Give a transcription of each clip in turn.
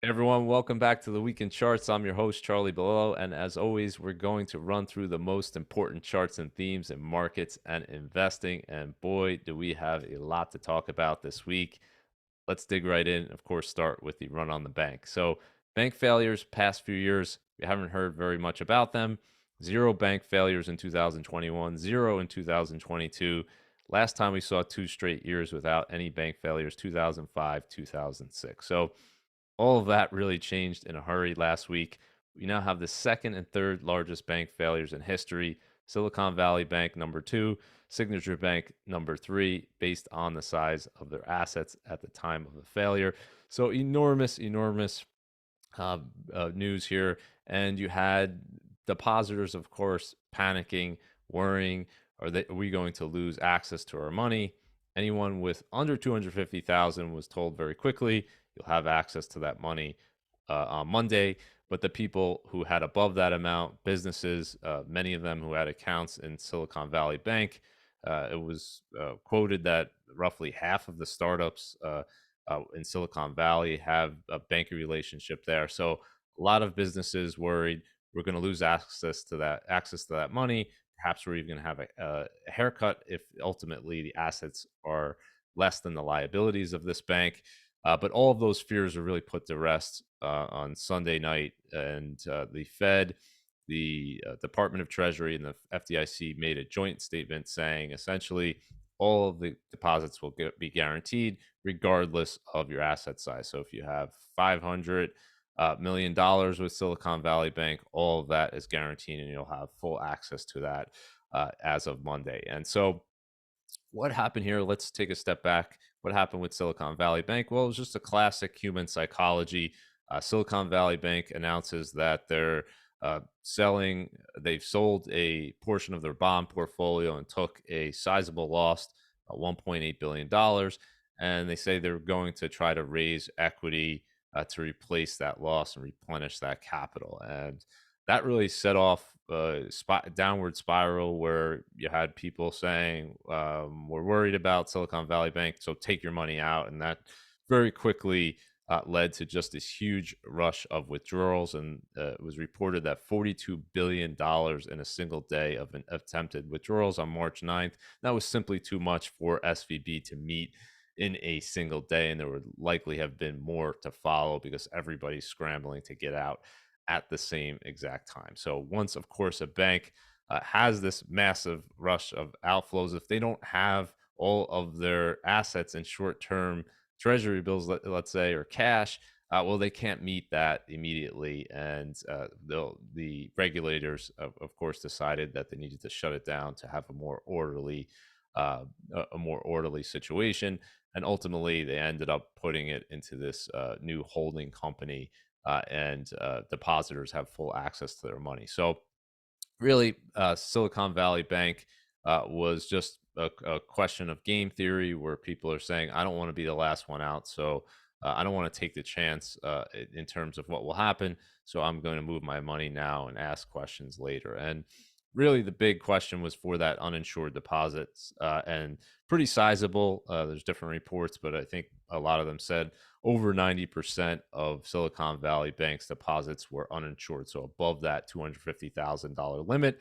Everyone, welcome back to the Weekend Charts. I'm your host, Charlie Bilello, and as always, we're going to run through the most important charts and themes in markets and investing. And boy, do we have a lot to talk about this week. Let's dig right in. Of course, start with the run on the bank. So, bank failures past few years, we haven't heard very much about them. Zero bank failures in 2021, zero in 2022. Last time we saw two straight years without any bank failures, 2005, 2006. So, all of that really changed in a hurry last week. We now have the second and third largest bank failures in history. Silicon Valley Bank number two, Signature Bank number three, based on the size of their assets at the time of the failure. So enormous news here. And you had depositors, of course, panicking, worrying, are we going to lose access to our money? Anyone with under 250,000 was told very quickly, you'll have access to that money on Monday. But the people who had above that amount, businesses, many of them who had accounts in Silicon Valley Bank, it was quoted that roughly half of the startups in Silicon Valley have a banking relationship there. So a lot of businesses worried we're going to lose access to that money. Perhaps we're even going to have a haircut if ultimately the assets are less than the liabilities of this bank. But all of those fears are really put to rest on Sunday night, and the Fed, the Department of Treasury, and the FDIC made a joint statement saying essentially all of the deposits will be guaranteed regardless of your asset size. So if you have $500 million with Silicon Valley Bank, all of that is guaranteed, and you'll have full access to that as of Monday. And so what happened here? Let's take a step back. What happened with Silicon Valley Bank? Well, it was just a classic human psychology. Silicon Valley Bank announces that they've sold a portion of their bond portfolio and took a sizable loss, $1.8 billion. And they say they're going to try to raise equity to replace that loss and replenish that capital. And that really set off a downward spiral where you had people saying, we're worried about Silicon Valley Bank, so take your money out. And that very quickly led to just this huge rush of withdrawals. And it was reported that $42 billion in a single day of attempted withdrawals on March 9th. That was simply too much for SVB to meet in a single day. And there would likely have been more to follow because everybody's scrambling to get out at the same exact time. So once, of course, a bank has this massive rush of outflows, if they don't have all of their assets in short-term treasury bills, let's say, or cash, well, they can't meet that immediately. And the regulators, of course, decided that they needed to shut it down to have uh, a more orderly situation. And ultimately, they ended up putting it into this new holding company, and depositors have full access to their money. So really, Silicon Valley Bank was just a question of game theory where people are saying, I don't want to be the last one out. So I don't want to take the chance in terms of what will happen. So I'm going to move my money now and ask questions later. And really, the big question was for that uninsured deposits, and pretty sizable. There's different reports, but I think a lot of them said over 90% of Silicon Valley Bank's deposits were uninsured, so above that $250,000 limit.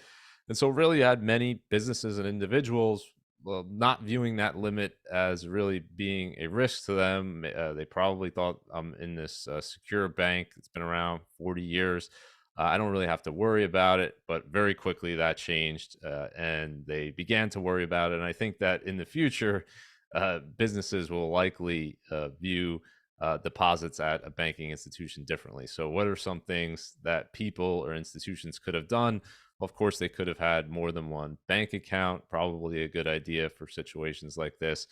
And so, really, you had many businesses and individuals, well, not viewing that limit as really being a risk to them. They probably thought, I'm in this secure bank that's been around 40 years. I don't really have to worry about it. But very quickly that changed, and they began to worry about it. And I think that in the future, businesses will likely view deposits at a banking institution differently. So, what are some things that people or institutions could have done? Well, of course, they could have had more than one bank account, probably a good idea for situations like this.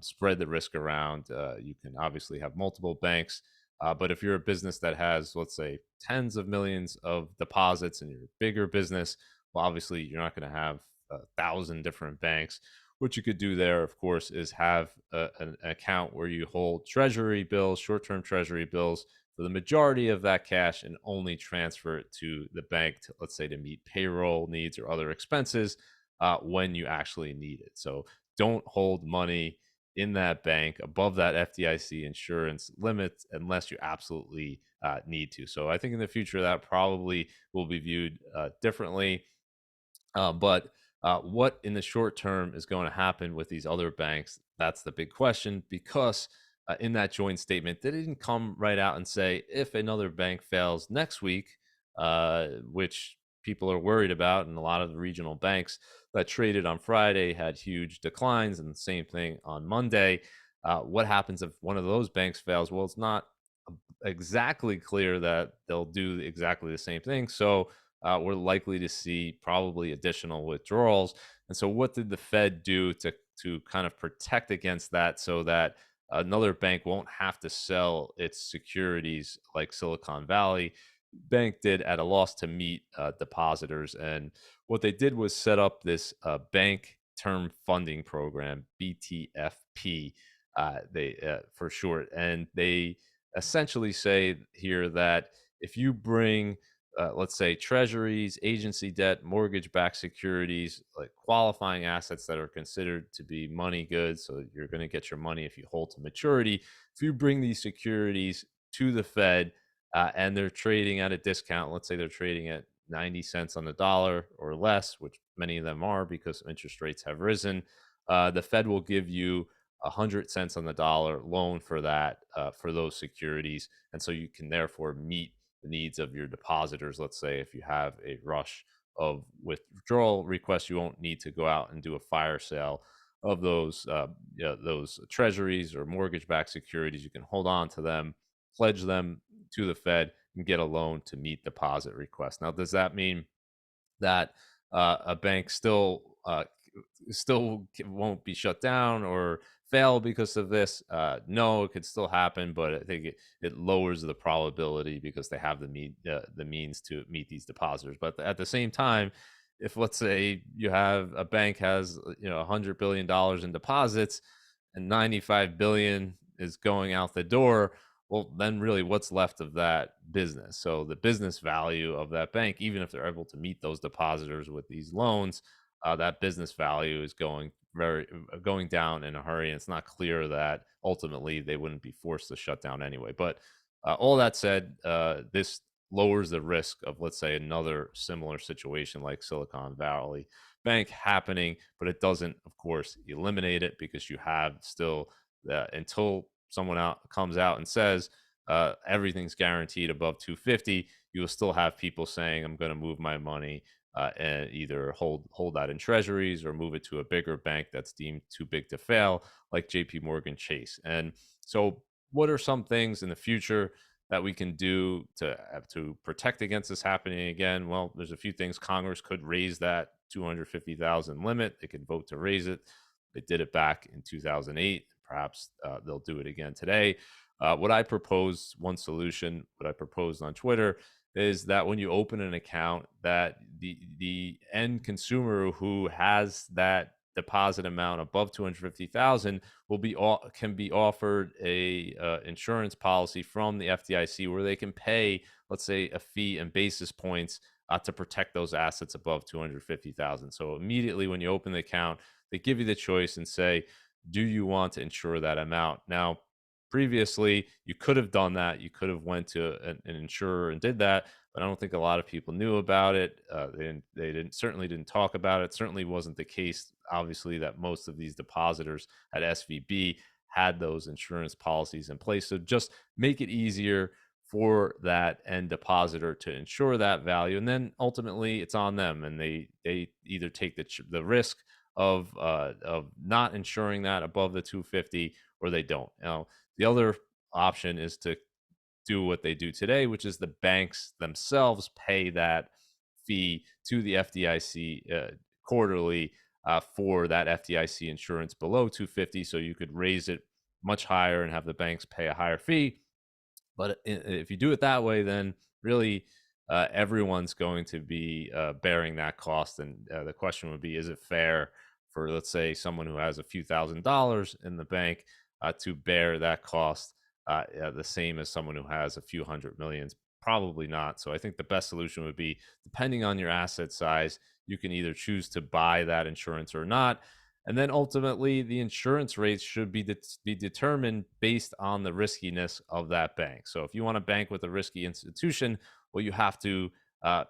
Spread the risk around. You can obviously have multiple banks. But if you're a business that has, let's say, tens of millions of deposits and you're a bigger business, well, obviously, you're not going to have 1,000 different banks. What you could do there, of course, is have an account where you hold treasury bills, short-term treasury bills, for the majority of that cash and only transfer it to the bank, to, let's say, to meet payroll needs or other expenses when you actually need it. So don't hold money in that bank above that FDIC insurance limit unless you absolutely need to. So I think in the future that probably will be viewed differently. But what in the short term is going to happen with these other banks? That's the big question because in that joint statement, they didn't come right out and say if another bank fails next week, which people are worried about, and a lot of the regional banks that traded on Friday had huge declines, and the same thing on Monday. What happens if one of those banks fails? Well, it's not exactly clear that they'll do exactly the same thing. So we're likely to see probably additional withdrawals. And so, what did the Fed do to kind of protect against that, so that another bank won't have to sell its securities like Silicon Valley Bank did at a loss to meet depositors? And what they did was set up this bank term funding program, BTFP, they for short, and they essentially say here that if you bring let's say treasuries, agency debt, mortgage backed securities, like qualifying assets that are considered to be money goods. So you're going to get your money if you hold to maturity. If you bring these securities to the Fed and they're trading at a discount, let's say they're trading at 90 cents on the dollar or less, which many of them are because interest rates have risen, the Fed will give you 100 cents on the dollar loan for that, for those securities. And so you can therefore meet the needs of your depositors. Let's say if you have a rush of withdrawal requests, you won't need to go out and do a fire sale of those treasuries or mortgage-backed securities. You can hold on to them, pledge them to the Fed, and get a loan to meet deposit requests. Now, does that mean that a bank still won't be shut down or fail because of this? No, it could still happen, but I think it lowers the probability because they have the means to meet these depositors. But at the same time, if let's say you have a bank has $100 billion in deposits and 95 billion is going out the door, well, then really what's left of that business? So the business value of that bank, even if they're able to meet those depositors with these loans, that business value is going down in a hurry. And it's not clear that ultimately they wouldn't be forced to shut down anyway. But all that said, this lowers the risk of, let's say, another similar situation like Silicon Valley Bank happening, but it doesn't, of course, eliminate it because you have still until someone out comes out and says everything's guaranteed above 250, you will still have people saying, I'm going to move my money and either hold that in treasuries or move it to a bigger bank that's deemed too big to fail, like JP Morgan Chase. And so, what are some things in the future that we can do to protect against this happening again? Well, there's a few things. Congress could raise that 250,000 limit. They could vote to raise it. They did it back in 2008. Perhaps they'll do it again today. What I propose, one solution, what I proposed on Twitter, is that when you open an account, that the end consumer who has that deposit amount above 250,000 can be offered a insurance policy from the FDIC where they can pay, let's say, a fee and basis points to protect those assets above 250,000. So immediately when you open the account, they give you the choice and say, do you want to insure that amount? Now, previously, you could have done that. You could have went to an insurer and did that, but I don't think a lot of people knew about it. They certainly didn't talk about it. Certainly wasn't the case, obviously, that most of these depositors at SVB had those insurance policies in place. So just make it easier for that end depositor to insure that value, and then ultimately it's on them, and they either take the risk of not insuring that above the 250, or they don't. Now, the other option is to do what they do today, which is the banks themselves pay that fee to the FDIC quarterly for that FDIC insurance below 250. So you could raise it much higher and have the banks pay a higher fee. But if you do it that way, then really everyone's going to be bearing that cost. And the question would be, is it fair for, let's say, someone who has a few $1,000s in the bank to bear that cost the same as someone who has a few hundred millions? Probably not. So I think the best solution would be, depending on your asset size, you can either choose to buy that insurance or not. And then ultimately, the insurance rates should be determined based on the riskiness of that bank. So if you want to bank with a risky institution, well, you have to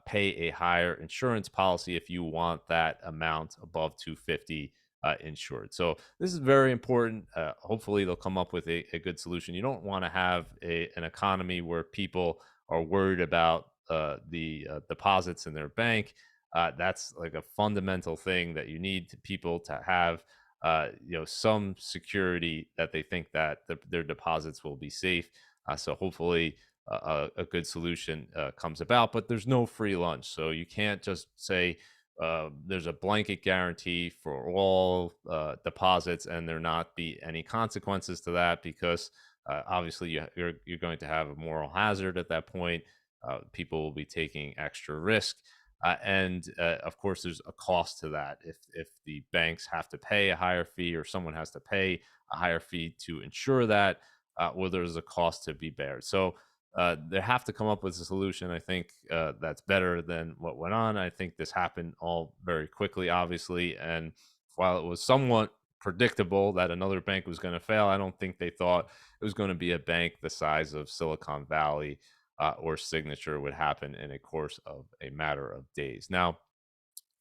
pay a higher insurance policy if you want that amount above 250 insured. So this is very important. Hopefully, they'll come up with a good solution. You don't want to have an economy where people are worried about the deposits in their bank. That's like a fundamental thing that you need people to have. Some security that they think that their deposits will be safe. So hopefully, a good solution comes about. But there's no free lunch, so you can't just say there's a blanket guarantee for all deposits and there not be any consequences to that, because obviously you're going to have a moral hazard at that point. People will be taking extra risk. And of course, there's a cost to that. If the banks have to pay a higher fee, or someone has to pay a higher fee to ensure that, well, there's a cost to be bared. So they have to come up with a solution, I think, that's better than what went on. I think this happened all very quickly, obviously. And while it was somewhat predictable that another bank was going to fail, I don't think they thought it was going to be a bank the size of Silicon Valley or Signature would happen in a course of a matter of days. Now,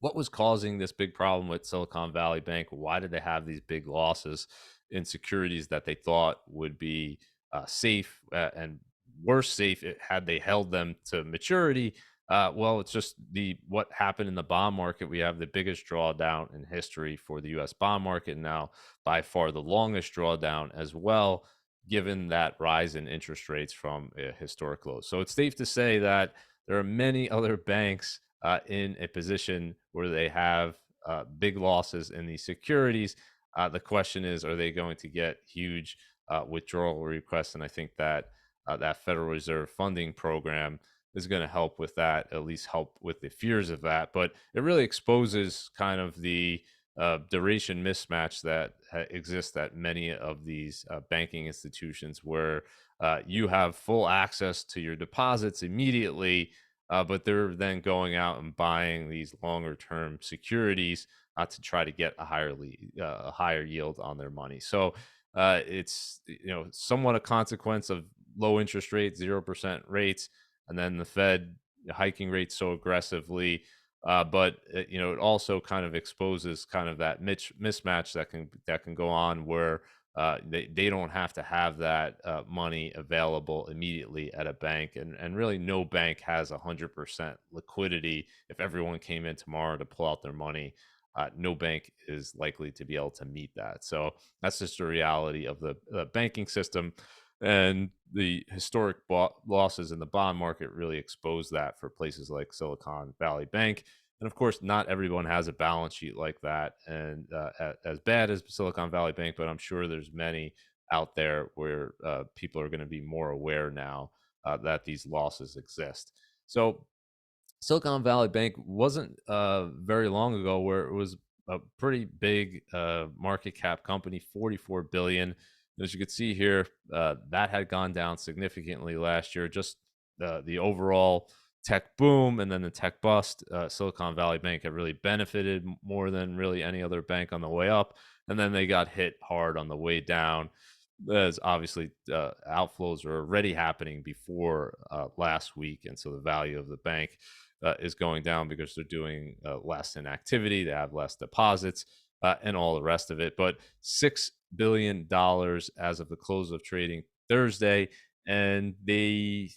what was causing this big problem with Silicon Valley Bank? Why did they have these big losses in securities that they thought would be safe, and worse safe had they held them to maturity? Well, it's just the what happened in the bond market. We have the biggest drawdown in history for the U.S. bond market now, by far the longest drawdown as well, given that rise in interest rates from a historic low. So it's safe to say that there are many other banks in a position where they have big losses in these securities. The question is, are they going to get huge withdrawal requests? And I think that that Federal Reserve funding program is going to help with that, at least help with the fears of that. But it really exposes kind of the duration mismatch that exists at many of these banking institutions, where you have full access to your deposits immediately, but they're then going out and buying these longer term securities to try to get a higher yield on their money. So it's somewhat a consequence of low interest rates, 0% rates, and then the Fed hiking rates so aggressively. But it also kind of exposes kind of that mismatch that can go on, where they don't have to have that money available immediately at a bank, and really no bank has 100% liquidity. If everyone came in tomorrow to pull out their money, no bank is likely to be able to meet that. So that's just the reality of the banking system, and the historic losses in the bond market really expose that for places like Silicon Valley Bank. And of course, not everyone has a balance sheet like that, and as bad as Silicon Valley Bank. But I'm sure there's many out there where people are going to be more aware now that these losses exist. So Silicon Valley Bank wasn't very long ago where it was a pretty big market cap company, 44 billion. As you can see here, that had gone down significantly last year. Just the overall tech boom and then the tech bust. Silicon Valley Bank had really benefited more than really any other bank on the way up, and then they got hit hard on the way down. As obviously outflows are already happening before last week, and so the value of the bank is going down because they're doing less in activity, they have less deposits, and all the rest of it. But $6 billion as of the close of trading Thursday, and they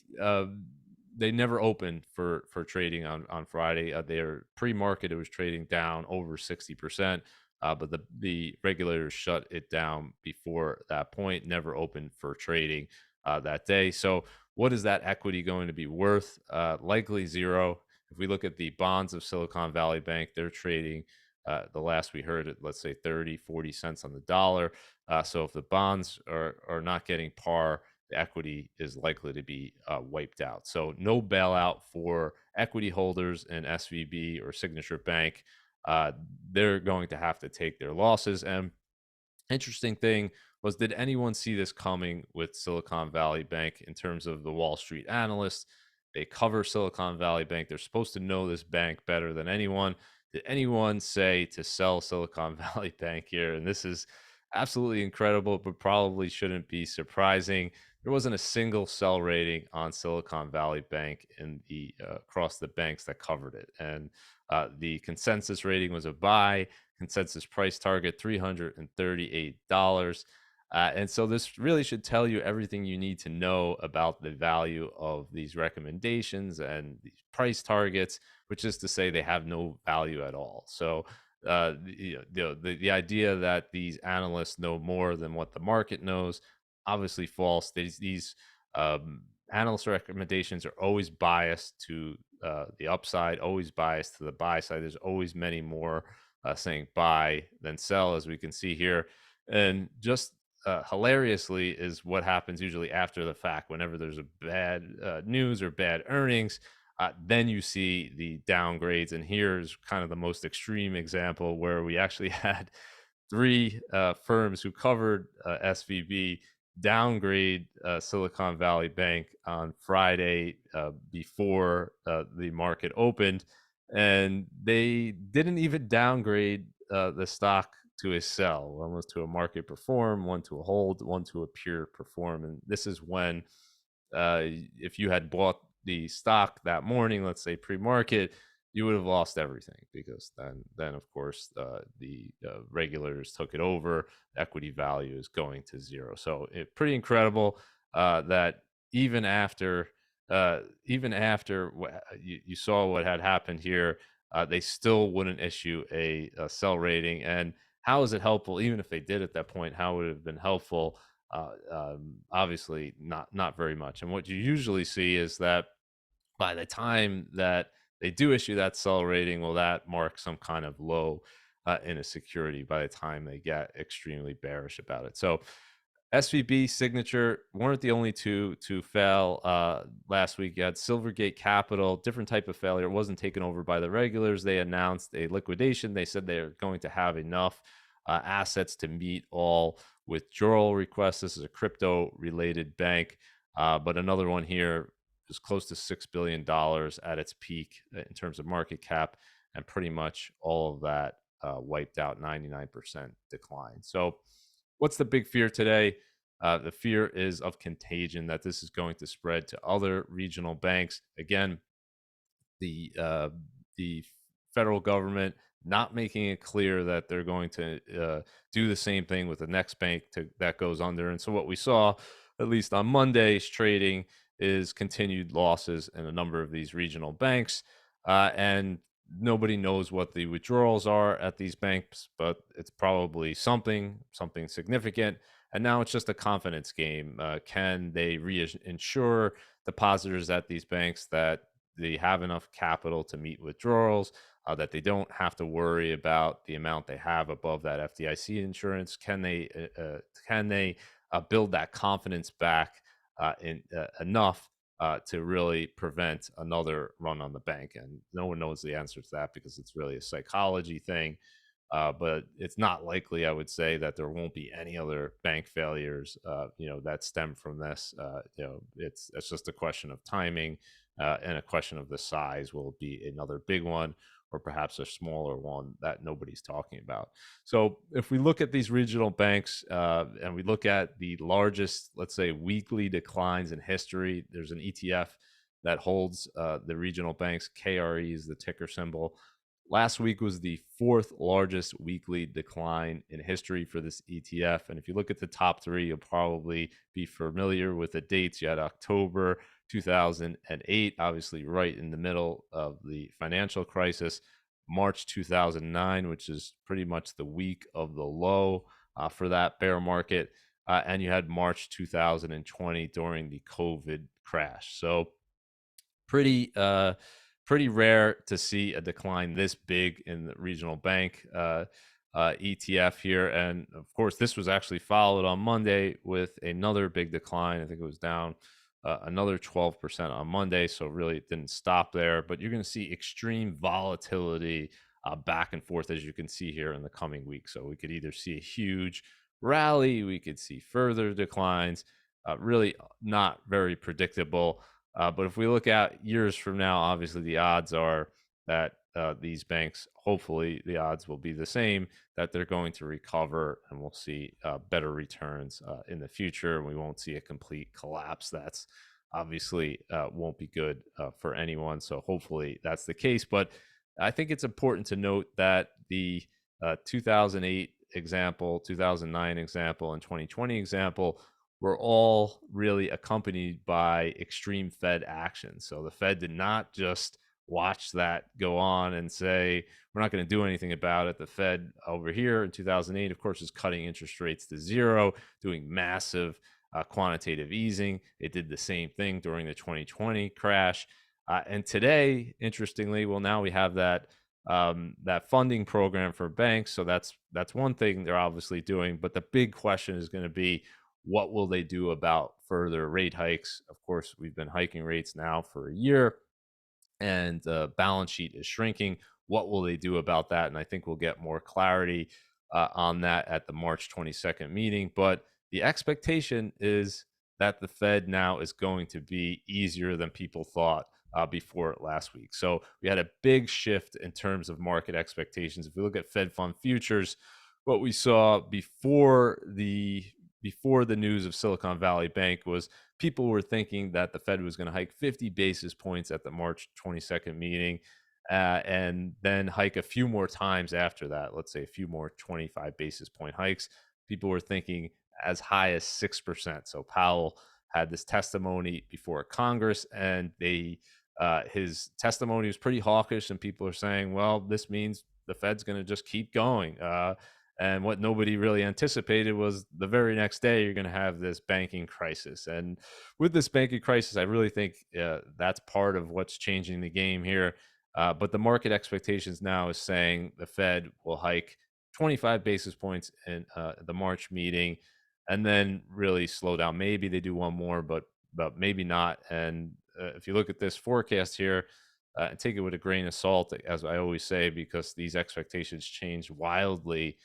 never opened for trading on Friday. Their pre-market, it was trading down over 60%. But the regulators shut it down before that point, never opened for trading that day. So, what is that equity going to be worth? Likely zero. If we look at the bonds of Silicon Valley Bank, they're trading, the last we heard it, let's say 30, 40 cents on the dollar. So, if the bonds are not getting par, the equity is likely to be wiped out. So, no bailout for equity holders in SVB or Signature Bank. Uh, they're going to have to take their losses. And interesting thing was, did anyone see this coming with Silicon Valley Bank in terms of the Wall Street analysts? They cover Silicon Valley Bank. They're supposed to know this bank better than anyone. did anyone say to sell Silicon Valley Bank here? And this is absolutely incredible, but probably shouldn't be surprising. There wasn't a single sell rating on Silicon Valley Bank in the across the banks that covered it, and the consensus rating was a buy. Consensus price target $338. And so this really should tell you everything you need to know about the value of these recommendations and these price targets, which is to say they have no value at all. So the idea that these analysts know more than what the market knows, obviously false. These analyst recommendations are always biased to the upside, always biased to the buy side. There's always many more saying buy than sell, as we can see here. And just hilariously is what happens usually after the fact. Whenever there's a bad news or bad earnings, then you see the downgrades. And here's kind of the most extreme example where we actually had three firms who covered SVB downgrade Silicon Valley Bank on Friday before the market opened, and they didn't even downgrade the stock to a sell. One was to a market perform, one to a hold, one to a pure perform. And this is when, if you had bought the stock that morning, let's say pre-market, you would have lost everything, because then of course the regulators took it over. Equity value is going to zero. So pretty incredible that even after you saw what had happened here, they still wouldn't issue a sell rating. And how is it helpful? Even if they did at that point, how would it have been helpful? Obviously, not very much. And what you usually see is that by the time that they do issue that sell rating, well, that marks some kind of low in a security by the time they get extremely bearish about it. So SVB, Signature weren't the only two to fail last week. You had Silvergate Capital, different type of failure. It wasn't taken over by the regulars. They announced a liquidation. They said they're going to have enough assets to meet all withdrawal requests. This is a crypto-related bank, but another one here is close to $6 billion at its peak in terms of market cap, and pretty much all of that wiped out, 99% decline. So what's the big fear today? The fear is of contagion, that this is going to spread to other regional banks. Again, the federal government not making it clear that they're going to do the same thing with the next bank that goes under. And so what we saw, at least on Monday's trading, is continued losses in a number of these regional banks. And nobody knows what the withdrawals are at these banks, but it's probably something significant. And now it's just a confidence game. Can they reinsure depositors at these banks that they have enough capital to meet withdrawals, that they don't have to worry about the amount they have above that FDIC insurance? Can they build that confidence back enough to really prevent another run on the bank? And no one knows the answer to that, because it's really a psychology thing. But it's not likely, I would say, that there won't be any other bank failures, that stem from this. It's just a question of timing, and a question of the size. Will it be another big one, or perhaps a smaller one that nobody's talking about? So if we look at these regional banks, and we look at the largest, let's say, weekly declines in history, there's an ETF that holds the regional banks. KRE is the ticker symbol. Last week was the fourth largest weekly decline in history for this ETF. And if you look at the top three, you'll probably be familiar with the dates. You had October 2008, obviously right in the middle of the financial crisis. March 2009, which is pretty much the week of the low for that bear market. And you had March 2020 during the COVID crash. So pretty rare to see a decline this big in the regional bank ETF here. And of course, this was actually followed on Monday with another big decline. I think it was down another 12% on Monday. So really it didn't stop there, but you're going to see extreme volatility back and forth, as you can see here, in the coming weeks. So we could either see a huge rally, we could see further declines, really not very predictable. But if we look at years from now, obviously the odds are that these banks, hopefully, the odds will be the same that they're going to recover, and we'll see better returns in the future. We won't see a complete collapse. That's obviously won't be good for anyone. So hopefully that's the case. But I think it's important to note that the 2008 example, 2009 example, and 2020 example were all really accompanied by extreme Fed action. So the Fed did not just watch that go on and say, we're not going to do anything about it. The Fed over here in 2008, of course, is cutting interest rates to zero, doing massive quantitative easing. It did the same thing during the 2020 crash. And today, interestingly, well, now we have that funding program for banks. So that's one thing they're obviously doing. But the big question is going to be, what will they do about further rate hikes? Of course, we've been hiking rates now for a year, and the balance sheet is shrinking. What will they do about that? And I think we'll get more clarity on that at the March 22nd meeting. But the expectation is that the Fed now is going to be easier than people thought before last week. So we had a big shift in terms of market expectations. If we look at Fed fund futures, what we saw before the news of Silicon Valley Bank was people were thinking that the Fed was going to hike 50 basis points at the March 22nd meeting, and then hike a few more times after that. Let's say a few more 25 basis point hikes. People were thinking as high as 6%. So Powell had this testimony before Congress, and his testimony was pretty hawkish, and people are saying, well, this means the Fed's going to just keep going. And what nobody really anticipated was the very next day, you're going to have this banking crisis. And with this banking crisis, I really think that's part of what's changing the game here. But the market expectations now is saying the Fed will hike 25 basis points in the March meeting, and then really slow down. Maybe they do one more, but maybe not. And if you look at this forecast here, take it with a grain of salt, as I always say, because these expectations change wildly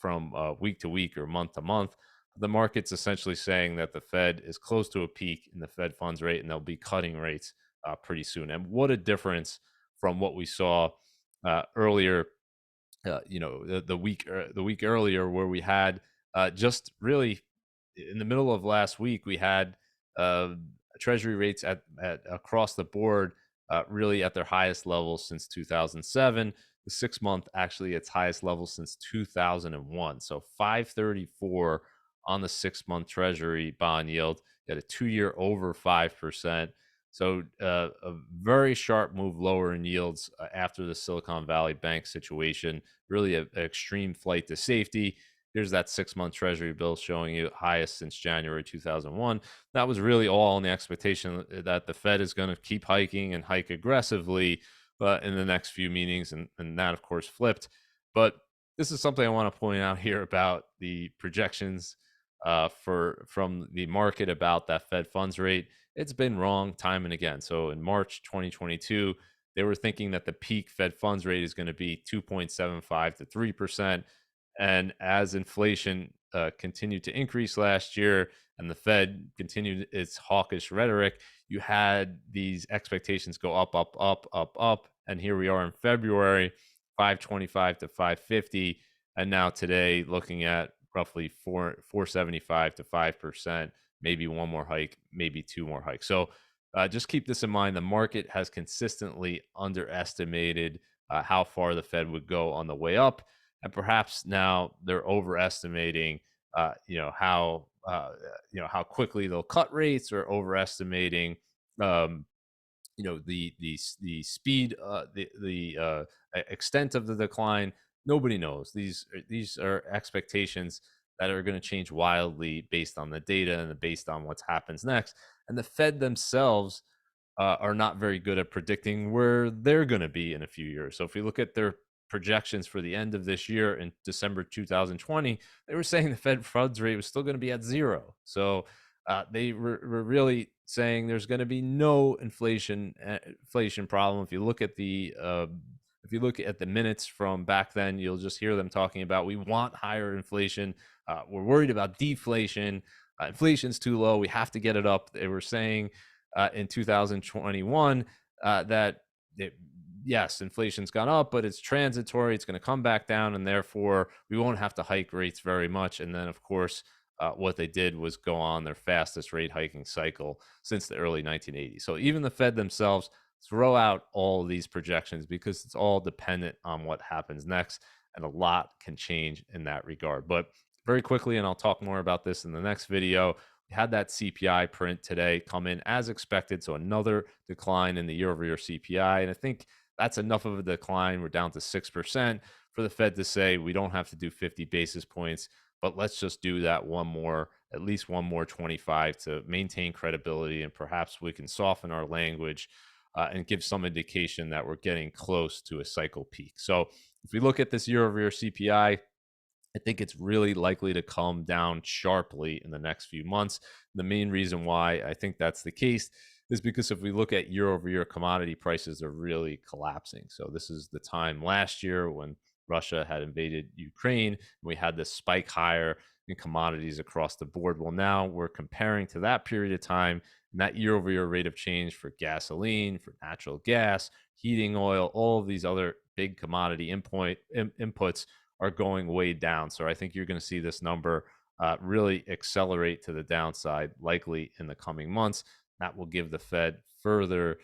from week to week or month to month. The market's essentially saying that the Fed is close to a peak in the Fed funds rate, and they'll be cutting rates pretty soon. And what a difference from what we saw earlier. The week earlier, where we had just really in the middle of last week, we had uh, Treasury rates at across the board really at their highest levels since 2007. The 6 month actually its highest level since 2001. So 534 on the 6 month Treasury bond yield. You had a 2 year over 5%. So a very sharp move lower in yields after the Silicon Valley Bank situation. Really an extreme flight to safety. Here's that 6 month Treasury bill showing you highest since January 2001. That was really all on the expectation that the Fed is going to keep hiking and hike aggressively in the next few meetings, and that, of course, flipped. But this is something I want to point out here about the projections from the market about that Fed funds rate. It's been wrong time and again. So in March 2022, they were thinking that the peak Fed funds rate is going to be 2.75 to 3%. And as inflation continued to increase last year and the Fed continued its hawkish rhetoric, you had these expectations go up, up, up, up, up. And here we are in February, 525 to 550. And now today, looking at roughly 475 to 5%, maybe one more hike, maybe two more hikes. So just keep this in mind. The market has consistently underestimated how far the Fed would go on the way up. And perhaps now they're overestimating, how quickly they'll cut rates, or overestimating, the speed, the extent of the decline. Nobody knows. These are expectations that are going to change wildly based on the data and based on what happens next. And the Fed themselves are not very good at predicting where they're going to be in a few years. So if we look at their projections for the end of this year in December 2020, they were saying the Fed funds rate was still going to be at zero. So they were really saying there's going to be no inflation problem. If you look at the minutes from back then, you'll just hear them talking about, we want higher inflation. We're worried about deflation. Inflation's too low. We have to get it up. They were saying in 2021 that yes, inflation's gone up, but it's transitory. It's going to come back down, and therefore we won't have to hike rates very much. And then, of course, what they did was go on their fastest rate hiking cycle since the early 1980s. So even the Fed themselves throw out all of these projections because it's all dependent on what happens next, and a lot can change in that regard. But very quickly, and I'll talk more about this in the next video, we had that CPI print today come in as expected. So another decline in the year over year CPI. And I think that's enough of a decline. We're down to 6% for the Fed to say we don't have to do 50 basis points, but let's just do that one more, at least one more 25 to maintain credibility. And perhaps we can soften our language and give some indication that we're getting close to a cycle peak. So if we look at this year over year CPI, I think it's really likely to come down sharply in the next few months. The main reason why I think that's the case is because if we look at year over year commodity prices are really collapsing. So this is the time last year when Russia had invaded Ukraine, and we had this spike higher in commodities across the board. Well, now we're comparing to that period of time, and that year over year rate of change for gasoline, for natural gas, heating oil, all of these other big commodity inputs are going way down. So I think you're going to see this number really accelerate to the downside, likely in the coming months. That will give the Fed further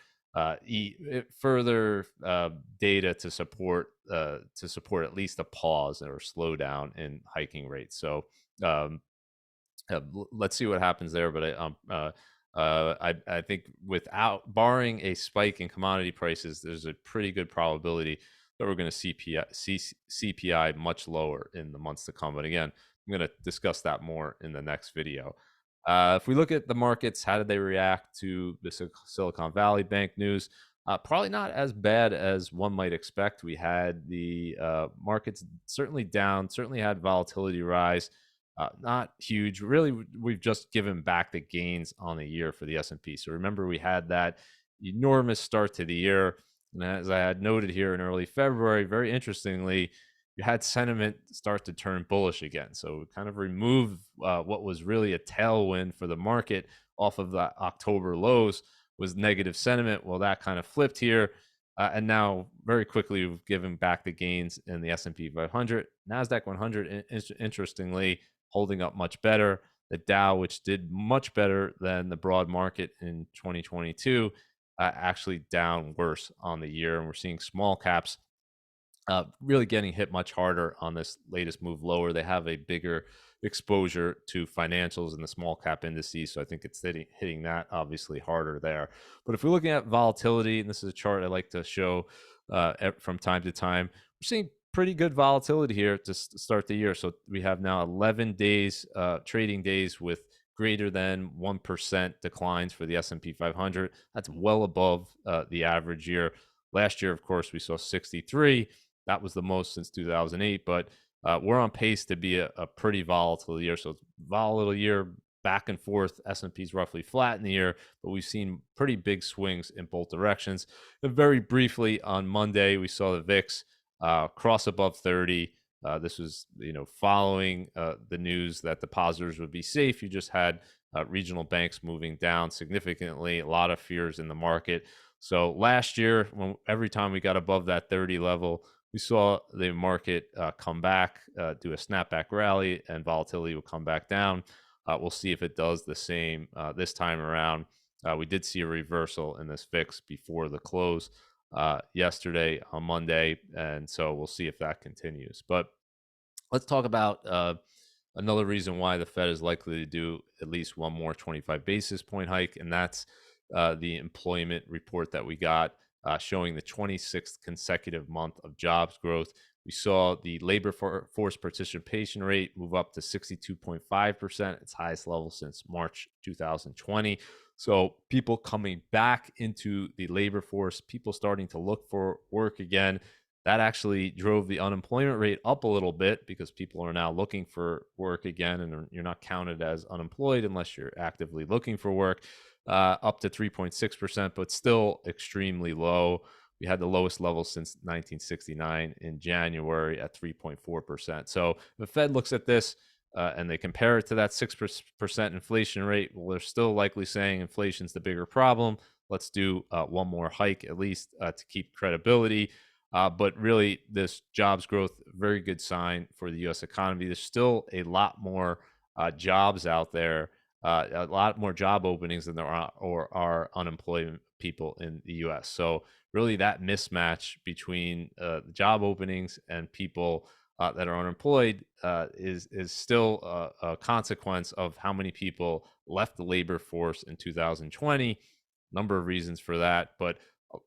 data to support at least a pause or slowdown in hiking rates. So um, let's see what happens there. But I think without barring a spike in commodity prices, there's a pretty good probability that we're going to see CPI much lower in the months to come. But again, I'm going to discuss that more in the next video. If we look at the markets, how did they react to the Silicon Valley Bank news? Probably not as bad as one might expect. We had the markets certainly down, certainly had volatility rise. Not huge. Really, we've just given back the gains on the year for the S&P. So remember, we had that enormous start to the year. And as I had noted here in early February, very interestingly, you had sentiment start to turn bullish again. So we kind of removed what was really a tailwind for the market off of the October lows was negative sentiment. Well, that kind of flipped here. And now very quickly, we've given back the gains in the S&P 500. NASDAQ 100, interestingly, holding up much better. The Dow, which did much better than the broad market in 2022, actually down worse on the year. And we're seeing small caps really getting hit much harder on this latest move lower. They have a bigger exposure to financials and the small cap indices. So I think it's hitting that obviously harder there. But if we're looking at volatility, and this is a chart I like to show from time to time, we're seeing pretty good volatility here to start the year. So we have now 11 days, trading days with greater than 1% declines for the S&P 500. That's well above the average year. Last year, of course, we saw 63. That was the most since 2008, but we're on pace to be a pretty volatile year. So it's volatile year, back and forth. S&P is roughly flat in the year, but we've seen pretty big swings in both directions. And very briefly on Monday, we saw the VIX cross above 30. This was, following the news that depositors would be safe. You just had regional banks moving down significantly, a lot of fears in the market. So last year, every time we got above that 30 level, we saw the market come back, do a snapback rally, and volatility will come back down. We'll see if it does the same this time around. We did see a reversal in this VIX before the close yesterday on Monday, and so we'll see if that continues. But let's talk about another reason why the Fed is likely to do at least one more 25 basis point hike, and that's the employment report that we got showing the 26th consecutive month of jobs growth. We saw the labor force participation rate move up to 62.5%, its highest level since March 2020. So people coming back into the labor force, people starting to look for work again. That actually drove the unemployment rate up a little bit because people are now looking for work again, and you're not counted as unemployed unless you're actively looking for work, up to 3.6%, but still extremely low. We had the lowest level since 1969 in January at 3.4%. So the Fed looks at this, and they compare it to that 6% inflation rate, well, they're still likely saying inflation's the bigger problem. Let's do one more hike at least to keep credibility. But really, this jobs growth, very good sign for the U.S. economy. There's still a lot more jobs out there, a lot more job openings than there are or are unemployment people in the U.S. So really, that mismatch between the job openings and people that are unemployed is still a consequence of how many people left the labor force in 2020. Number of reasons for that, but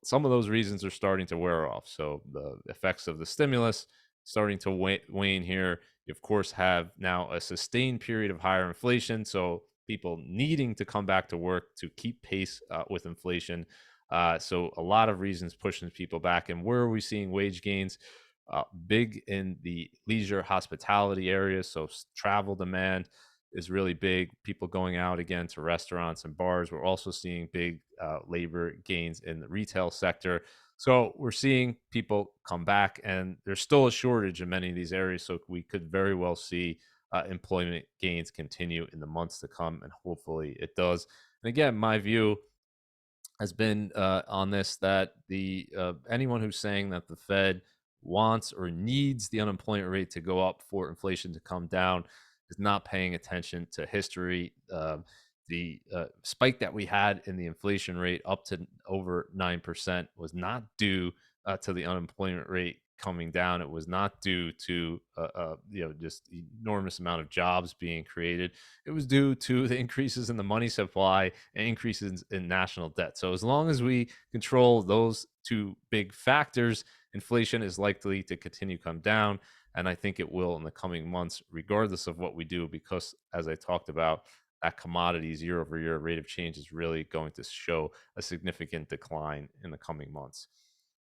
some of those reasons are starting to wear off. So the effects of the stimulus starting to wane here. You of course have now a sustained period of higher inflation, so people needing to come back to work to keep pace with inflation. So a lot of reasons pushing people back. And where are we seeing wage gains? Big in the leisure hospitality areas. So travel demand is really big. People going out again to restaurants and bars. We're also seeing big labor gains in the retail sector. So we're seeing people come back, and there's still a shortage in many of these areas. So we could very well see employment gains continue in the months to come, and hopefully it does. And again, my view has been on this that the anyone who's saying that the Fed wants or needs the unemployment rate to go up for inflation to come down is not paying attention to history. The spike that we had in the inflation rate up to over 9% was not due to the unemployment rate coming down. It was not due to just enormous amount of jobs being created. It was due to the increases in the money supply and increases in national debt. So as long as we control those two big factors, inflation is likely to continue to come down. And I think it will in the coming months, regardless of what we do, because as I talked about, that commodities year over year rate of change is really going to show a significant decline in the coming months.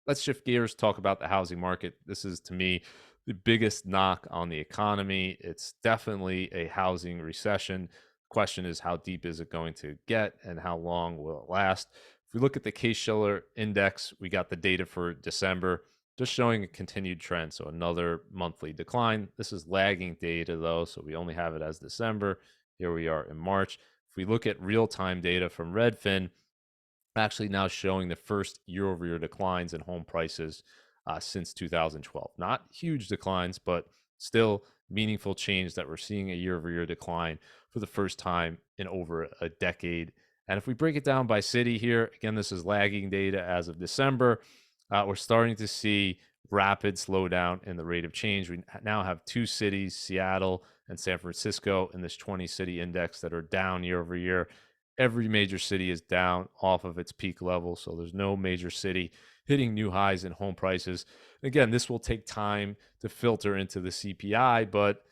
Let's shift gears, talk about the housing market. This is, to me, the biggest knock on the economy. It's definitely a housing recession. Question is, how deep is it going to get and how long will it last? If we look at the Case-Shiller index, we got the data for December, just showing a continued trend. So another monthly decline. This is lagging data, though, so we only have it as December. Here we are in March. If we look at real-time data from Redfin, actually now showing the first year-over-year declines in home prices since 2012. Not huge declines, but still meaningful change that we're seeing a year-over-year decline for the first time in over a decade. And if we break it down by city here, again, this is lagging data as of December. We're starting to see rapid slowdown in the rate of change. We now have two cities, Seattle and San Francisco, in this 20 city index that are down year over year. Every major city is down off of its peak level. So there's no major city hitting new highs in home prices. Again, this will take time to filter into the CPI, but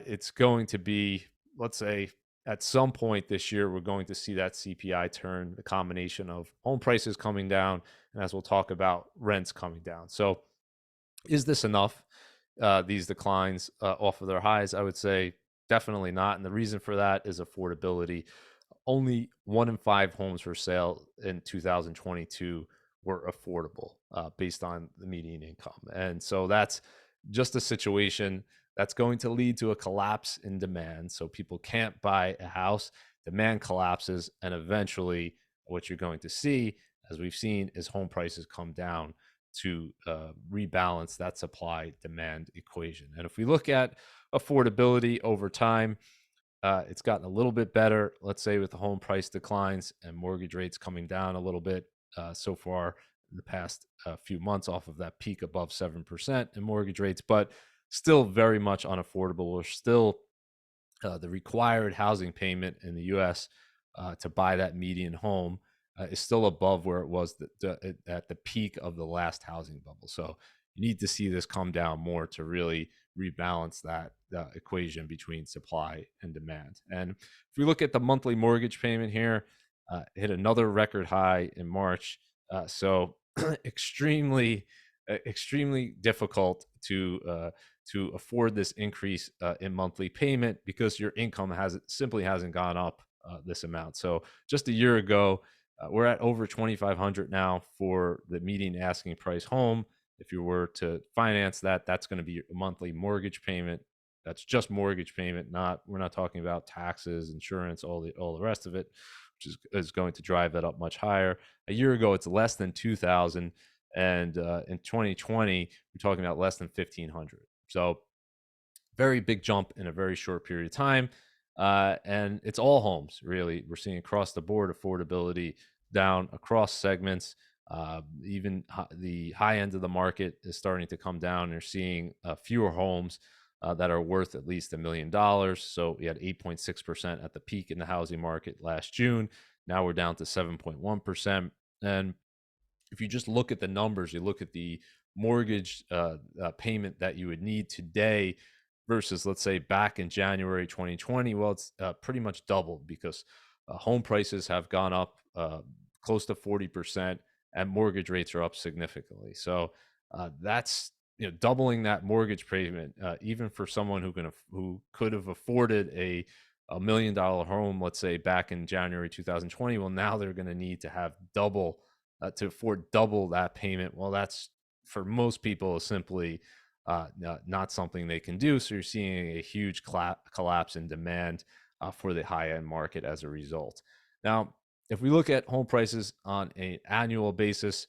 it's going to be, let's say, at some point this year, we're going to see that CPI turn, the combination of home prices coming down, and as we'll talk about, rents coming down. So is this enough? These declines off of their highs? I would say definitely not. And the reason for that is affordability. Only 1 in 5 homes for sale in 2022 were affordable based on the median income. And so that's just a situation that's going to lead to a collapse in demand. So people can't buy a house, demand collapses, and eventually what you're going to see, as we've seen, is home prices come down to rebalance that supply demand equation. And if we look at affordability over time, it's gotten a little bit better, let's say, with the home price declines and mortgage rates coming down a little bit so far in the past few months off of that peak above 7% in mortgage rates, but still very much unaffordable. We're still the required housing payment in the U.S. To buy that median home is still above where it was at the peak of the last housing bubble. So you need to see this come down more to really rebalance that equation between supply and demand. And if we look at the monthly mortgage payment here, hit another record high in March. So extremely, extremely difficult to afford this increase in monthly payment because your income simply hasn't gone up this amount. So just a year ago, we're at over 2,500 now for the median asking price home. If you were to finance that, that's going to be a monthly mortgage payment That's just mortgage payment, not we're not talking about taxes, insurance, all the rest of it, which is going to drive that up much higher. A year ago, it's less than 2,000, and in 2020, we're talking about less than 1,500. So very big jump in a very short period of time. And it's all homes, really. We're seeing across the board affordability down across segments. Even the high end of the market is starting to come down. You're seeing fewer homes that are worth at least $1 million. So we had 8.6% at the peak in the housing market last June. Now we're down to 7.1%. And if you just look at the numbers, you look at the mortgage payment that you would need today versus, let's say, back in January 2020, well, it's pretty much doubled because home prices have gone up close to 40%, and mortgage rates are up significantly. So that's doubling that mortgage payment, even for someone who could have afforded a $1 million home, let's say back in January 2020. Well, now they're going to need to have double to afford double that payment. Well, that's for most people is simply not something they can do. So you're seeing a huge collapse in demand for the high end market as a result. Now, if we look at home prices on an annual basis,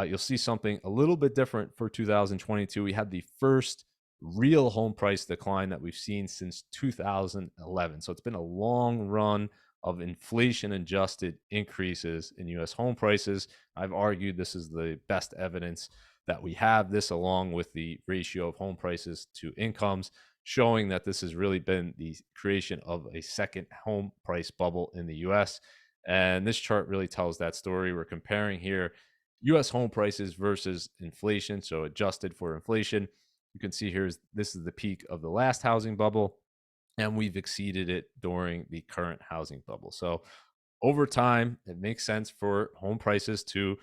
you'll see something a little bit different for 2022. We had the first real home price decline that we've seen since 2011. So it's been a long run of inflation adjusted increases in US home prices. I've argued this is the best evidence that we have, this along with the ratio of home prices to incomes, showing that this has really been the creation of a second home price bubble in the US. And this chart really tells that story. We're comparing here US home prices versus inflation, so adjusted for inflation. You can see here this is the peak of the last housing bubble, and we've exceeded it during the current housing bubble. So over time, it makes sense for home prices to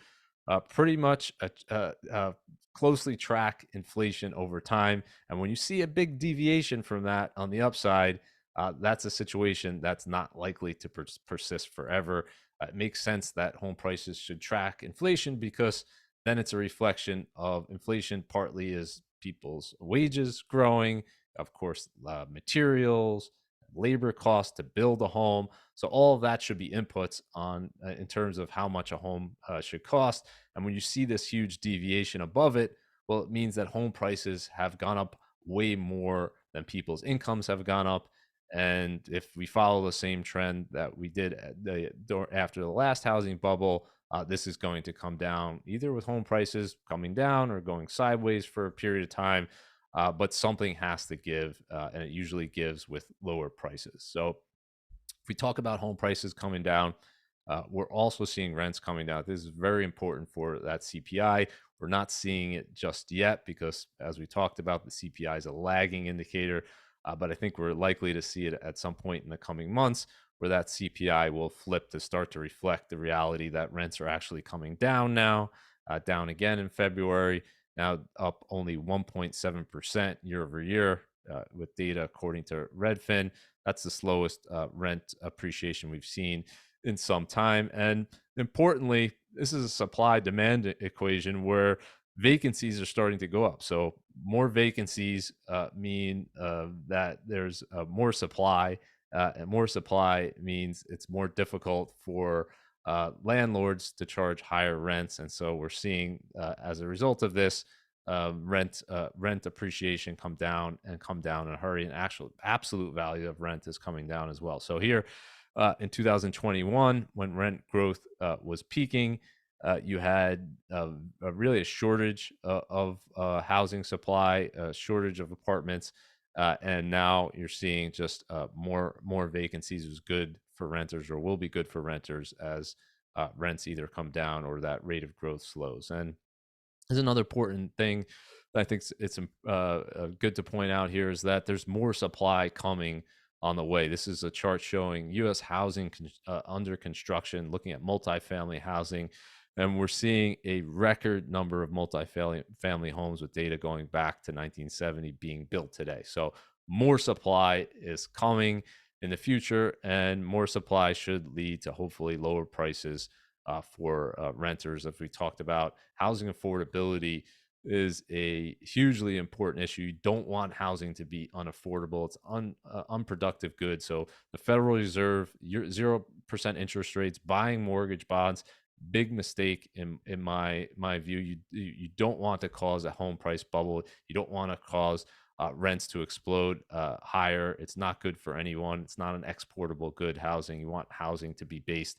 pretty much closely track inflation over time. And when you see a big deviation from that on the upside, that's a situation that's not likely to persist forever. It makes sense that home prices should track inflation because then it's a reflection of inflation. Partly is people's wages growing, of course, materials, labor costs to build a home. So all of that should be inputs on in terms of how much a home should cost. And when you see this huge deviation above it, well, it means that home prices have gone up way more than people's incomes have gone up. And if we follow the same trend that we did after the last housing bubble, this is going to come down either with home prices coming down or going sideways for a period of time. But something has to give, and it usually gives with lower prices. So if we talk about home prices coming down, we're also seeing rents coming down. This is very important for that CPI. We're not seeing it just yet because, as we talked about, the CPI is a lagging indicator. But I think we're likely to see it at some point in the coming months where that CPI will flip to start to reflect the reality that rents are actually coming down now, down again in February, now up only 1.7% year over year with data according to Redfin. That's the slowest rent appreciation we've seen in some time. And importantly, this is a supply demand equation where vacancies are starting to go up. So more vacancies mean that there's more supply, and more supply means it's more difficult for landlords to charge higher rents. And so we're seeing, as a result of this, rent appreciation come down in a hurry, and actual absolute value of rent is coming down as well. So here in 2021, when rent growth was peaking, you had really a shortage of housing supply, a shortage of apartments, and now you're seeing just more vacancies is good for renters, or will be good for renters, as rents either come down or that rate of growth slows. And there's another important thing that I think it's good to point out here is that there's more supply coming on the way. This is a chart showing U.S. housing under construction, looking at multifamily housing, and we're seeing a record number of multifamily homes with data going back to 1970 being built today. So more supply is coming in the future, and more supply should lead to hopefully lower prices for renters. If we talked about housing affordability, is a hugely important issue. You don't want housing to be unaffordable. It's unproductive good. So the Federal Reserve, 0% interest rates, buying mortgage bonds, big mistake in my view. You don't want to cause a home price bubble. You don't want to cause rents to explode higher. It's not good for anyone. It's not an exportable good. Housing. You want housing to be based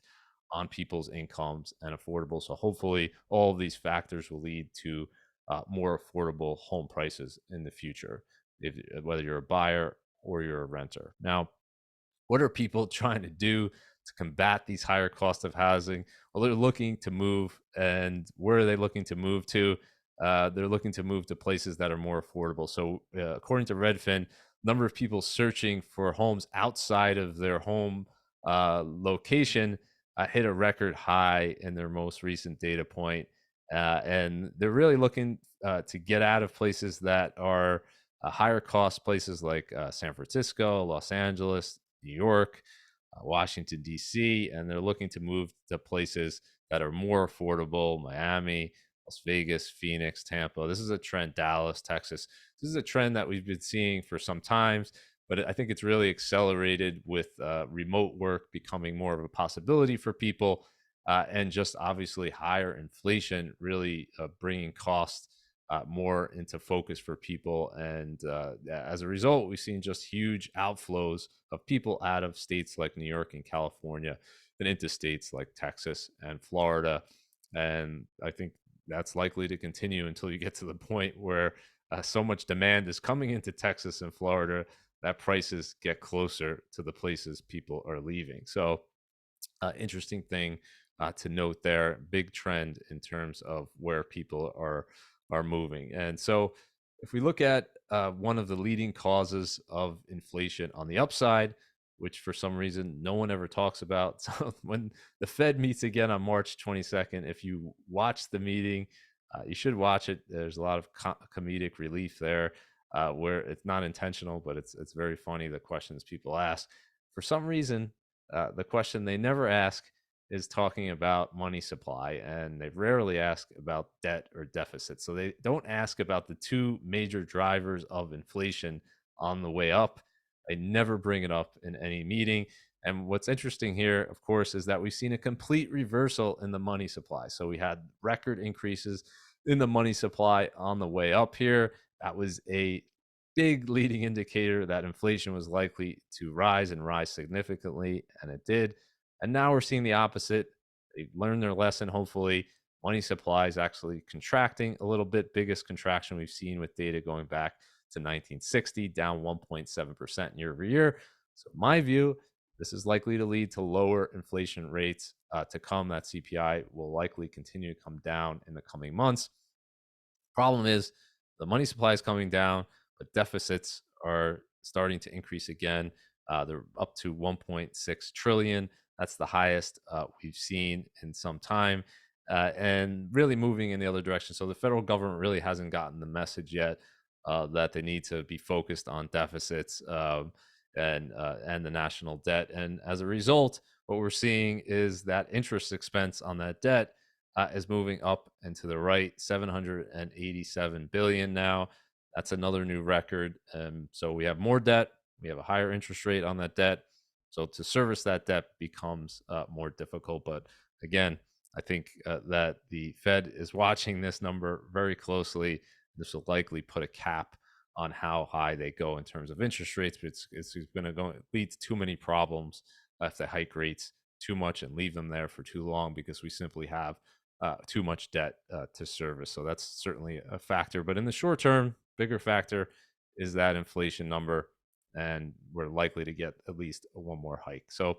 on people's incomes and affordable. So hopefully, all of these factors will lead to more affordable home prices in the future, whether you're a buyer or you're a renter. Now, what are people trying to do to combat these higher costs of housing? Well, they're looking to move, and where are they looking to move to? They're looking to move to places that are more affordable. So, according to Redfin, number of people searching for homes outside of their home location hit a record high in their most recent data point, and they're really looking to get out of places that are higher cost places like San Francisco, Los Angeles, New York, Washington, D.C., and they're looking to move to places that are more affordable: Miami, Las Vegas, Phoenix, Tampa. This is a trend, Dallas, Texas. This is a trend that we've been seeing for some times, but I think it's really accelerated with remote work becoming more of a possibility for people. And just obviously higher inflation really bringing costs more into focus for people. And as a result, we've seen just huge outflows of people out of states like New York and California and into states like Texas and Florida. And I think that's likely to continue until you get to the point where so much demand is coming into Texas and Florida that prices get closer to the places people are leaving. So, interesting thing to note there. Big trend in terms of where people are moving. And so, if we look at one of the leading causes of inflation on the upside, which for some reason no one ever talks about. So when the Fed meets again on March 22nd, if you watch the meeting, you should watch it. There's a lot of comedic relief there, where it's not intentional, but it's very funny the questions people ask. For some reason, the question they never ask is talking about money supply, and they rarely ask about debt or deficit. So they don't ask about the two major drivers of inflation on the way up. They never bring it up in any meeting. And what's interesting here, of course, is that we've seen a complete reversal in the money supply. So we had record increases in the money supply on the way up here. That was a big leading indicator that inflation was likely to rise and rise significantly, and it did. And now we're seeing the opposite. They've learned their lesson, hopefully. Money supply is actually contracting a little bit, biggest contraction we've seen with data going back to 1960, down 1.7% year over year. So, my view, this is likely to lead to lower inflation rates to come. That CPI will likely continue to come down in the coming months. Problem is, the money supply is coming down, but deficits are starting to increase again. They're up to 1.6 trillion. That's the highest we've seen in some time, and really moving in the other direction. So the federal government really hasn't gotten the message yet that they need to be focused on deficits and the national debt. And as a result, what we're seeing is that interest expense on that debt is moving up and to the right, 787 billion now. That's another new record. So we have more debt. We have a higher interest rate on that debt. So to service that debt becomes more difficult. But again, I think that the Fed is watching this number very closely. This will likely put a cap on how high they go in terms of interest rates, but it's going to go lead to too many problems if they hike rates too much and leave them there for too long, because we simply have too much debt to service. So that's certainly a factor. But in the short term, bigger factor is that inflation number, and we're likely to get at least one more hike. So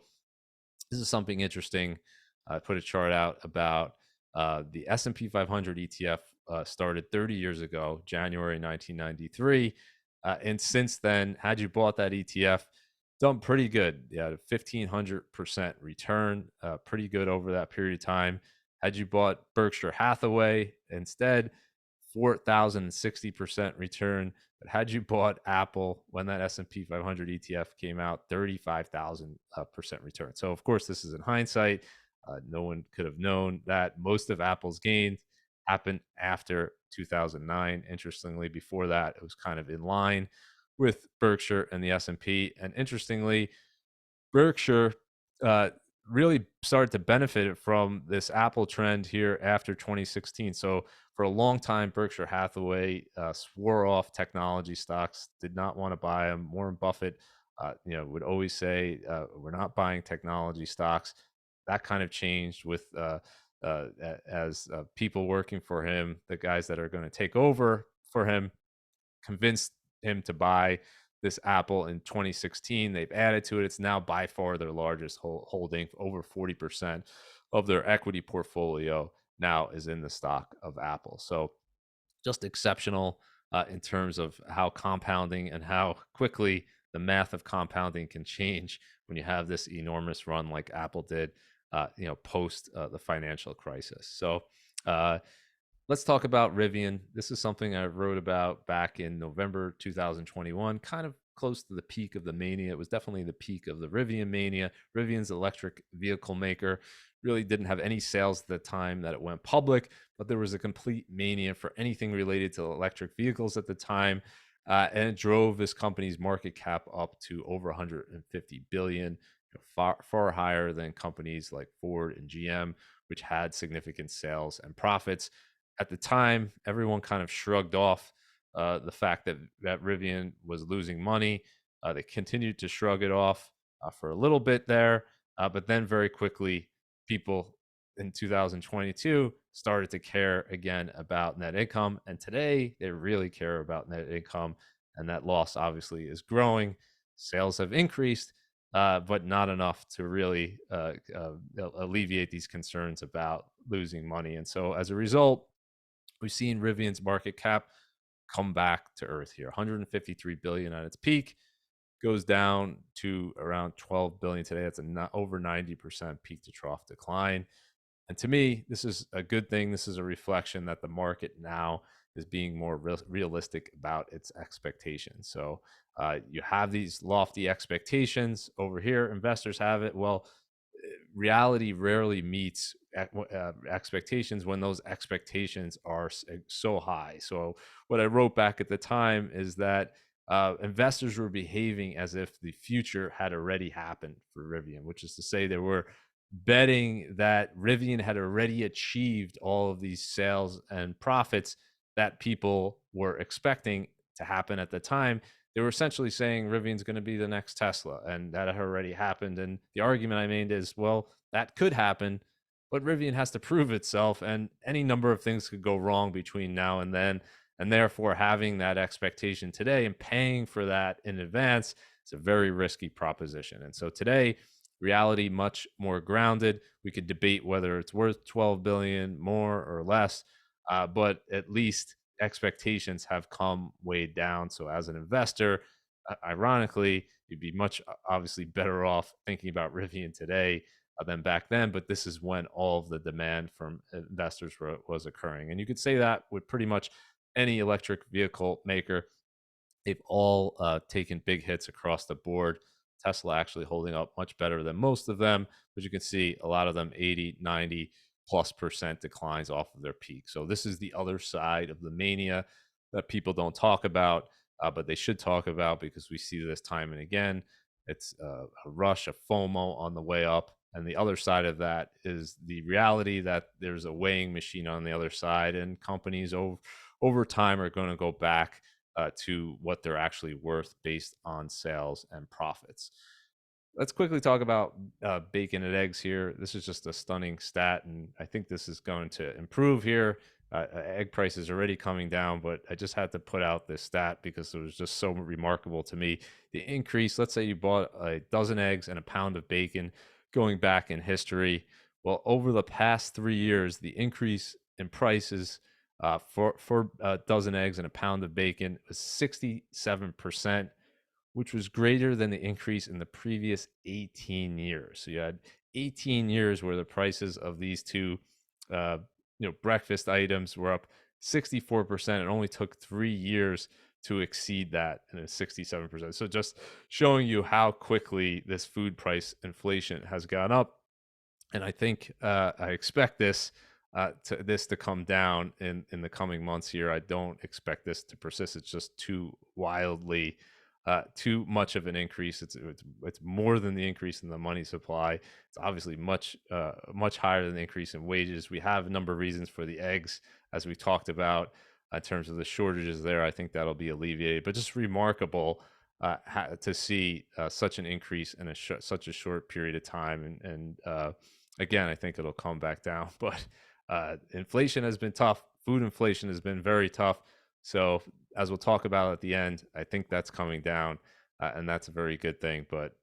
this is something interesting. I put a chart out about the S&P 500 ETF started 30 years ago, January 1993. And since then, had you bought that ETF, done pretty good. You had a 1,500% return, pretty good over that period of time. Had you bought Berkshire Hathaway instead, 4,060% return. But had you bought Apple when that S&P 500 ETF came out, 35,000% return. So of course, this is in hindsight. No one could have known that most of Apple's gains happened after 2009. Interestingly, before that, it was kind of in line with Berkshire and the S&P. And interestingly, Berkshire uh, really started to benefit from this Apple trend here after 2016. So for a long time, Berkshire Hathaway swore off technology stocks, did not want to buy them. Warren Buffett, would always say, "We're not buying technology stocks." That kind of changed with as people working for him, the guys that are going to take over for him, convinced him to buy this Apple in 2016. They've added to it. It's now by far their largest holding. Over 40% of their equity portfolio now is in the stock of Apple. So just exceptional in terms of how compounding and how quickly the math of compounding can change when you have this enormous run like Apple did, post the financial crisis. So, uh, let's talk about Rivian. This is something I wrote about back in November 2021, kind of close to the peak of the mania. It was definitely the peak of the Rivian mania. Rivian's electric vehicle maker really didn't have any sales at the time that it went public, but there was a complete mania for anything related to electric vehicles at the time. And it drove this company's market cap up to over 150 billion, far higher than companies like Ford and GM, which had significant sales and profits. At the time, everyone kind of shrugged off the fact that Rivian was losing money. They continued to shrug it off for a little bit there, but then very quickly, people in 2022 started to care again about net income, and today they really care about net income, and that loss obviously is growing. Sales have increased, but not enough to really alleviate these concerns about losing money. And so, as a result, we've seen Rivian's market cap come back to earth here. 153 billion at its peak, goes down to around 12 billion today. That's a not over 90% peak to trough decline. And to me, this is a good thing. This is a reflection that the market now is being more realistic about its expectations. So you have these lofty expectations over here. Investors have it. Well, reality rarely meets expectations when those expectations are so high. So what I wrote back at the time is that investors were behaving as if the future had already happened for Rivian, which is to say they were betting that Rivian had already achieved all of these sales and profits that people were expecting to happen at the time. They were essentially saying Rivian's going to be the next Tesla, and that had already happened. And the argument I made is, well, that could happen, but Rivian has to prove itself, and any number of things could go wrong between now and then. And therefore, having that expectation today and paying for that in advance is a very risky proposition. And so today, reality much more grounded. We could debate whether it's worth 12 billion more or less, but at least expectations have come way down. So as an investor, ironically, you'd be much obviously better off thinking about Rivian today than back then. But this is when all of the demand from investors was occurring. And you could say that with pretty much any electric vehicle maker. They've all taken big hits across the board. Tesla actually holding up much better than most of them, but you can see a lot of them 80, 90 plus percent declines off of their peak. So this is the other side of the mania that people don't talk about, but they should talk about because we see this time and again. It's a rush, a FOMO on the way up. And the other side of that is the reality that there's a weighing machine on the other side, and companies over time are going to go back to what they're actually worth based on sales and profits. Let's quickly talk about bacon and eggs here. This is just a stunning stat, and I think this is going to improve here. Egg prices are already coming down, but I just had to put out this stat because it was just so remarkable to me. The increase, let's say you bought a dozen eggs and a pound of bacon going back in history. Well, over the past 3 years, the increase in prices for a dozen eggs and a pound of bacon was 67%, which was greater than the increase in the previous 18 years. So you had 18 years where the prices of these two, breakfast items were up 64%. It only took 3 years to exceed that, and it's 67%. So just showing you how quickly this food price inflation has gone up. And I think I expect this to this to come down in the coming months here. I don't expect this to persist. It's just too wildly too much of an increase. It's more than the increase in the money supply. It's obviously much higher than the increase in wages. We have a number of reasons for the eggs, as we talked about, in terms of the shortages there. I think that'll be alleviated, but just remarkable to see such an increase in such a short period of time. And again, I think it'll come back down. But inflation has been tough. Food inflation has been very tough. So as we'll talk about at the end, I think that's coming down, and that's a very good thing. But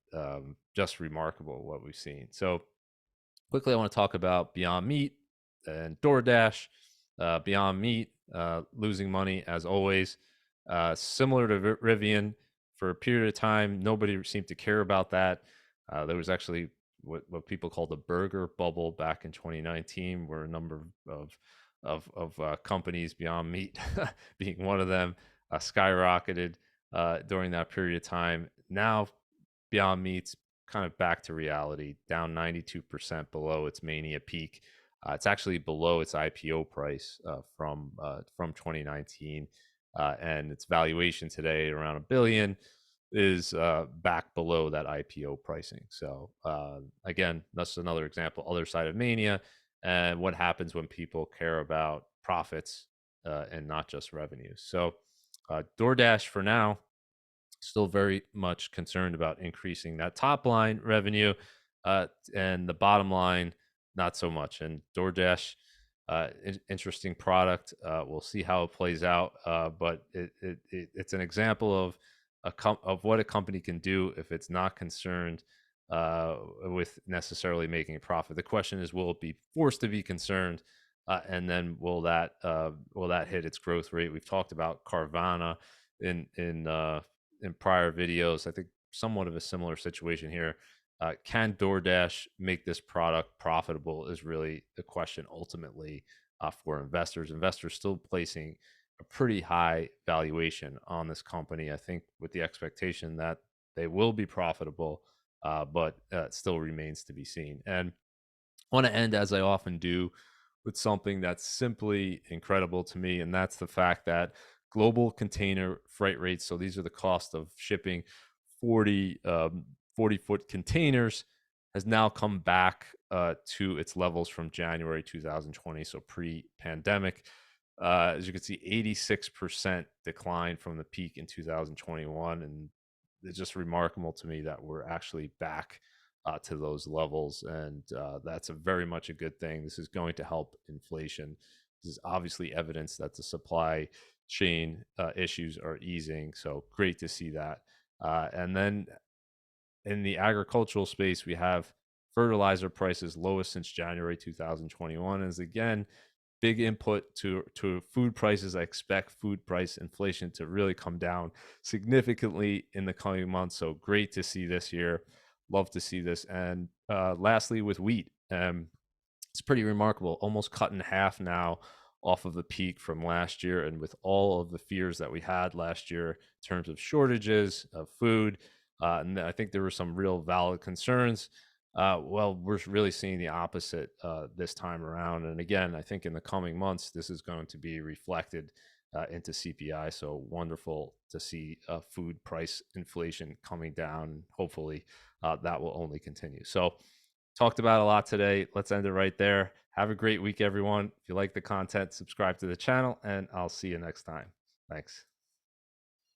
just remarkable what we've seen. So quickly, I want to talk about Beyond Meat and DoorDash. Beyond Meat losing money as always. Similar to Rivian, for a period of time, nobody seemed to care about that. There was actually what people called the burger bubble back in 2019, where a number of companies, Beyond Meat being one of them, skyrocketed during that period of time. Now, Beyond Meat's kind of back to reality, down 92% below its mania peak. It's actually below its IPO price from 2019, and its valuation today around $1 billion is back below that IPO pricing. So again, that's another example, other side of mania, and what happens when people care about profits and not just revenues. So DoorDash for now still very much concerned about increasing that top line revenue, and the bottom line not so much. And DoorDash, interesting product. We'll see how it plays out, but it's an example of of what a company can do if it's not concerned with necessarily making a profit. The question is, will it be forced to be concerned? And then will that hit its growth rate? We've talked about Carvana in prior videos. I think somewhat of a similar situation here. Can DoorDash make this product profitable is really the question ultimately for investors. Investors still placing a pretty high valuation on this company, I think, with the expectation that they will be profitable, but it still remains to be seen. And I want to end, as I often do, with something that's simply incredible to me, and that's the fact that global container freight rates, so these are the cost of shipping 40-foot containers, has now come back to its levels from January 2020, so pre-pandemic. As you can see, 86% decline from the peak in 2021, and it's just remarkable to me that we're actually back to those levels, and that's very much a good thing. This is going to help inflation. This is obviously evidence that the supply chain issues are easing, so great to see that. And then in the agricultural space, we have fertilizer prices lowest since January 2021, is again big input to food prices. I expect food price inflation to really come down significantly in the coming months. So great to see this year. Love to see this. And lastly, with wheat, it's pretty remarkable. Almost cut in half now off of the peak from last year. And with all of the fears that we had last year in terms of shortages of food, and I think there were some real valid concerns. Well, we're really seeing the opposite this time around. And again, I think in the coming months, this is going to be reflected into CPI. So wonderful to see food price inflation coming down. Hopefully, that will only continue. So, talked about a lot today. Let's end it right there. Have a great week, everyone. If you like the content, subscribe to the channel, and I'll see you next time. Thanks.